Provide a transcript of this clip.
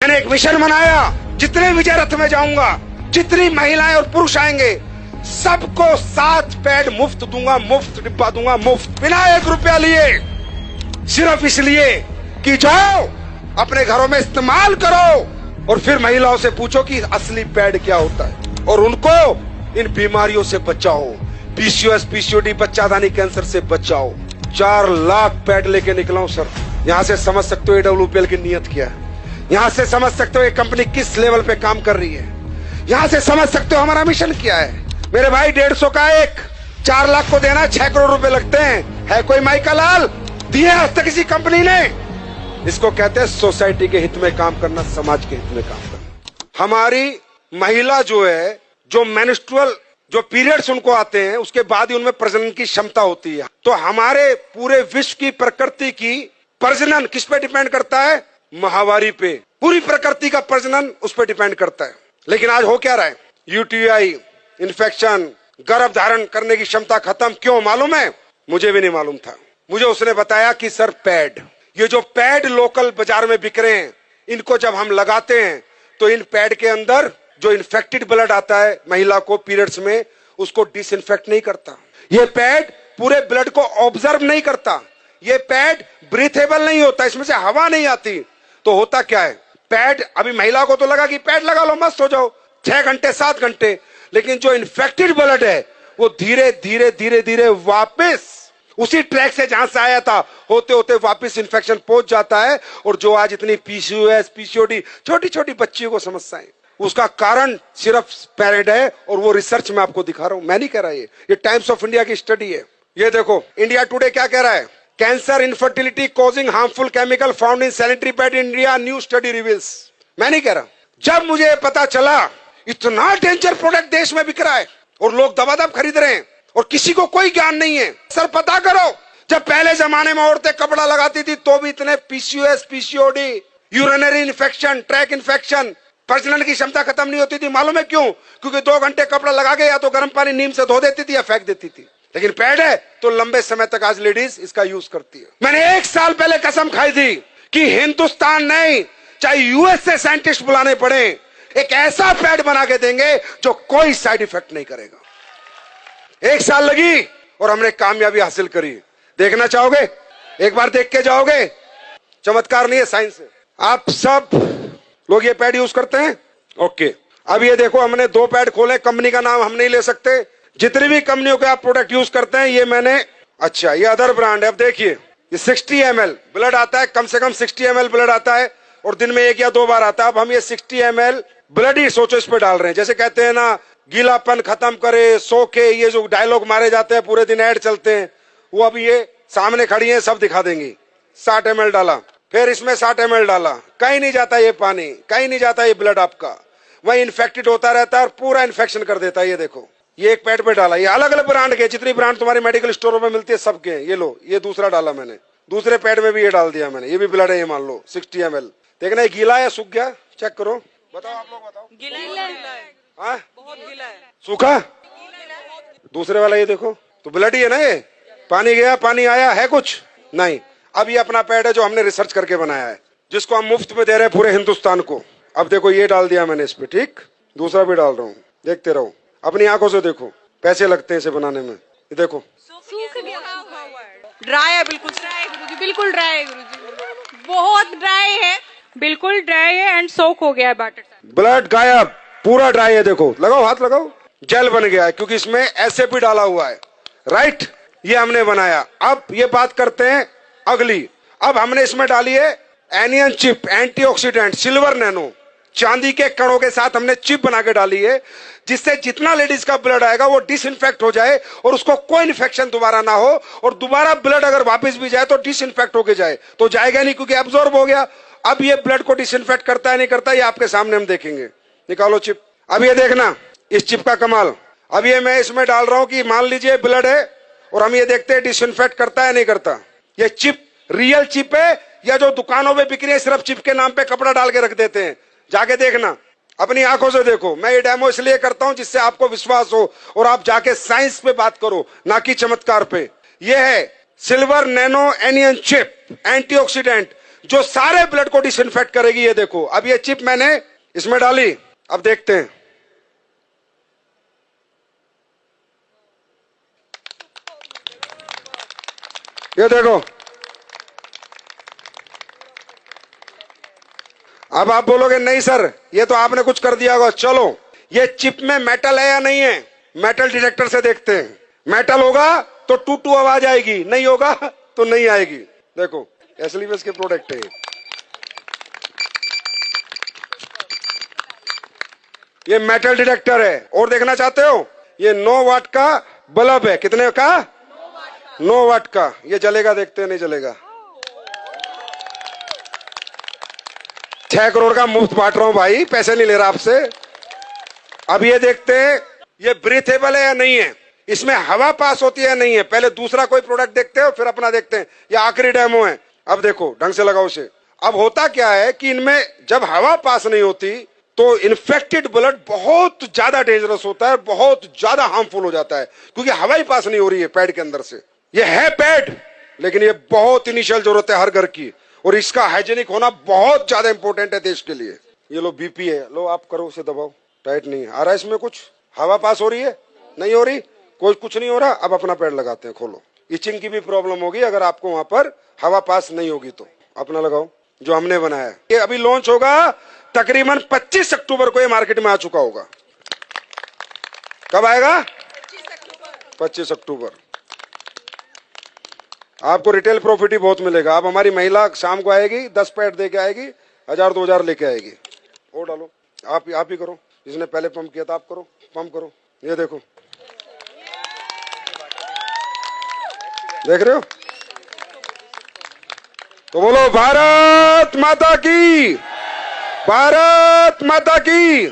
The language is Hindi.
मैंने एक मिशन बनाया, जितने विजय रथ में जाऊंगा, जितनी महिलाएं और पुरुष आएंगे, सबको 7 पैड मुफ्त दूंगा, मुफ्त डिब्बा दूंगा, मुफ्त, बिना 1 रुपया लिए, सिर्फ इसलिए कि जाओ अपने घरों में इस्तेमाल करो और फिर महिलाओं से पूछो कि असली पैड क्या होता है और उनको इन बीमारियों से बचाओ, पीसीओएस, पीसीओडी, बच्चादानी कैंसर से बचाओ। 4 लाख पैड लेके निकला हूं सर। यहां से समझ सकते हो AWPL की नीयत क्या है, यहां से समझ सकते हो ये कंपनी किस लेवल पे काम कर रही है, यहां से समझ सकते हो हमारा मिशन क्या है। मेरे भाई 150 का एक 4 लाख को देना 6 करोड़ रुपए लगते हैं। है कोई माइका लाल दिए आज तक किसी कंपनी ने? इसको कहते हैं सोसाइटी के हित में काम करना, समाज के हित में काम करना। हमारी महिला जो है, जो मेंस्ट्रुअल जो पीरियड्स उनको आते हैं, उसके बाद ही उनमें प्रजनन की क्षमता होती है। तो हमारे पूरे विश्व की प्रकृति की प्रजनन किस पे डिपेंड करता है? माहवारी पे। पूरी प्रकृति का प्रजनन उस पर डिपेंड करता है। लेकिन आज हो क्या रहा है? यूटीआई, इन्फेक्शन, गर्भ धारण करने की क्षमता खत्म। क्यों मालूम है? मुझे भी नहीं मालूम था। मुझे उसने बताया कि सर पैड, ये जो पैड लोकल बाजार में बिक रहे हैं, इनको जब हम लगाते हैं तो इन पैड के अंदर जो इन्फेक्टेड ब्लड आता है महिला को पीरियड्स में, उसको डिसइंफेक्ट नहीं करता। ये पैड पूरे ब्लड को ऑब्जर्व नहीं करता। ये पैड ब्रीथेबल नहीं होता, इसमें से हवा नहीं आती। तो होता क्या है? पैड, अभी महिला को तो लगा कि पैड लगा लो मस्त हो जाओ, 6 घंटे 7 घंटे, लेकिन जो इन्फेक्टेड ब्लड है वो धीरे धीरे धीरे धीरे वापस उसी ट्रैक से जहां से आया था होते होते वापस इन्फेक्शन पहुंच जाता है। और जो आज इतनी पीसीओएस, पीसीओडी, छोटी छोटी बच्चियों को समस्याएं, उसका कारण सिर्फ पैड है। और वो रिसर्च में आपको दिखा रहा हूं, मैं नहीं कह रहा, ये टाइम्स ऑफ इंडिया की स्टडी है। ये देखो इंडिया टुडे क्या कह रहा है? Cancer, infertility causing harmful chemical found in sanitary pad in India, new study reveals. मैं नहीं कह रहा। जब मुझे पता चला इतना डेंजर प्रोडक्ट देश में बिक रहा है और लोग दबादब खरीद रहे हैं और किसी को कोई ज्ञान नहीं है, सर पता करो, जब पहले जमाने में औरतें कपड़ा लगाती थी तो भी इतने PCOS, PCOD, urinary infection, track infection, प्रजनन की क्षमता खत्म नहीं होती थी। मालूम है क्यों? क्योंकि 2 घंटे कपड़ा लगा के या तो गर्म पानी नीम से धो देती थी या फेंक देती थी। लेकिन पैड है तो लंबे समय तक आज लेडीज इसका यूज करती है। मैंने 1 साल पहले कसम खाई थी कि हिंदुस्तान नहीं, चाहे यूएस से साइंटिस्ट बुलाने पड़े, एक ऐसा पैड बना के देंगे जो कोई साइड इफेक्ट नहीं करेगा। 1 साल लगी और हमने कामयाबी हासिल करी। देखना चाहोगे? एक बार देख के जाओगे। चमत्कार नहीं है, साइंस है। आप सब लोग ये पैड यूज करते हैं? ओके, अब ये देखो हमने 2 पैड खोले, कंपनी का नाम हम नहीं ले सकते। जितनी भी कंपनियों के आप प्रोडक्ट यूज करते हैं, ये मैंने, अच्छा ये अदर ब्रांड है। अब देखिए ये 60 ml ब्लड आता है, कम से कम 60 ml ब्लड आता है और दिन में 1 या 2 बार आता है। अब हम ये 60 ml ब्लड ही सोचो इस पे डाल रहे हैं। जैसे कहते हैं ना, गीलापन खत्म करे, सो के, ये जो डायलॉग मारे जाते हैं, पूरे दिन ऐड चलते हैं, वो अब ये सामने खड़ी है, सब दिखा देंगी। 60 ml डाला, फिर इसमें 60 ml डाला, कहीं नहीं जाता ये पानी, कहीं नहीं जाता ये ब्लड आपका, वही इन्फेक्टेड होता रहता है और पूरा इन्फेक्शन कर देता है। ये देखो ये एक पैड पे डाला, ये अलग अलग ब्रांड के, जितनी ब्रांड तुम्हारी मेडिकल स्टोरों में मिलती है सबके। ये लो, ये दूसरा डाला मैंने, दूसरे पैड में भी ये डाल दिया मैंने, ये भी ब्लड है, ये मान लो 60 ml। देखना ये गीला है, सूख गया, चेक करो, बताओ आप लोग बताओ। गीला है, हाँ बहुत गीला है। सूखा? दूसरे वाला ये देखो तो ब्लड ही है ना, ये पानी गया पानी आया है कुछ नहीं। अब ये अपना पैड है जो हमने रिसर्च करके बनाया है, जिसको हम मुफ्त में दे रहे हैं पूरे हिंदुस्तान को। अब देखो ये डाल दिया मैंने इस पे, ठीक, दूसरा भी डाल रहा हूँ, देखते रहो, अपनी आंखों से देखो, पैसे लगते हैं इसे बनाने में। ये देखो सूख गया, ड्राई है, बिल्कुल ड्राई है गुरुजी, बिल्कुल ड्राई है गुरुजी, बहुत ड्राई है, बिल्कुल ड्राई है एंड सोक हो गया है बैटर। ब्लड गायब, पूरा ड्राई है। देखो, लगाओ हाथ लगाओ, जेल बन गया है क्योंकि इसमें एसएप भी डाला हुआ है, राइट? ये हमने बनाया। अब ये बात करते हैं अगली। अब हमने इसमें डाली है anion chip, antioxidant, silver nano, चांदी के कणों के साथ हमने चिप बना के डाली है, जिससे जितना लेडीज का ब्लड आएगा वो डिसइंफेक्ट हो जाए और उसको कोई इन्फेक्शन दोबारा ना हो, और दोबारा ब्लड अगर वापस भी जाए तो डिसइंफेक्ट होके जाए। तो जाएगा नहीं क्योंकि एब्जॉर्ब हो गया। अब ये ब्लड को डिसइंफेक्ट करता है नहीं करता, ये आपके सामने हम देखेंगे। निकालो चिप। अब ये देखना इस चिप का कमाल। अब ये मैं इसमें डाल रहा हूं कि मान लीजिए ब्लड है और हम ये देखते हैं डिसइंफेक्ट करता है नहीं करता। ये चिप रियल चिप है या जो दुकानों में बिक रही है सिर्फ चिप के नाम पे कपड़ा डाल के रख देते हैं? जाके देखना, अपनी आंखों से देखो। मैं ये डेमो इसलिए करता हूं जिससे आपको विश्वास हो और आप जाके साइंस पे बात करो, ना कि चमत्कार पे। ये है silver nano anion chip, antioxidant, जो सारे ब्लड को डिसइंफेक्ट करेगी। ये देखो, अब ये चिप मैंने इसमें डाली, अब देखते हैं। ये देखो, अब आप बोलोगे नहीं सर ये तो आपने कुछ कर दिया होगा। चलो, ये चिप में मेटल है या नहीं है, मेटल डिटेक्टर से देखते हैं। मेटल होगा तो टू टू आवाज आएगी, नहीं होगा तो नहीं आएगी। देखो, एसएलवीएस के प्रोडक्ट है ये मेटल डिटेक्टर है। और देखना चाहते हो, ये 9 वाट का बल्ब है। कितने का? 9 वाट का। ये जलेगा, देखते हैं नहीं जलेगा। 6 करोड़ का मुफ्त बांट रहा हूं भाई, पैसे नहीं ले रहा आपसे। अब ये देखते हैं ये ब्रीथेबल है या नहीं है, इसमें हवा पास होती है या नहीं है। पहले दूसरा कोई प्रोडक्ट देखते हो, फिर अपना देखते हैं। ये आखिरी डेमो है। अब देखो, ढंग से लगाओ उसे। अब होता क्या है कि इनमें जब हवा पास नहीं होती तो इन्फेक्टेड ब्लड बहुत ज्यादा डेंजरस होता है, बहुत ज्यादा हार्मफुल हो जाता है, क्योंकि हवा ही पास नहीं हो रही है पैड के अंदर से। ये है पैड, लेकिन ये बहुत इनिशियल जरूरत है हर घर की, और इसका हाइजेनिक होना बहुत ज्यादा इंपॉर्टेंट है देश के लिए। ये लो बीपी है, लो आप करो, उसे दबाओ। टाइट नहीं है, आ रहा है इसमें कुछ? हवा पास हो रही है? नहीं हो रही, कोई कुछ नहीं हो रहा। अब अपना पैड लगाते हैं, खोलो। इचिंग की भी प्रॉब्लम होगी अगर आपको वहां पर हवा पास नहीं होगी तो। अपना लगाओ जो हमने बनाया है। ये अभी लॉन्च होगा तकरीबन 25 अक्टूबर को, ये मार्केट में आ चुका होगा। कब आएगा? 25 अक्टूबर। आपको रिटेल प्रॉफिट ही बहुत मिलेगा। अब हमारी महिला शाम को आएगी, 10 पैड दे के आएगी, 1000-2000 लेके आएगी। और डालो, आप ही करो। जिसने पहले पंप किया था आप करो, पंप करो। ये देखो, देख रहे हो? तो बोलो भारत माता की, भारत माता की।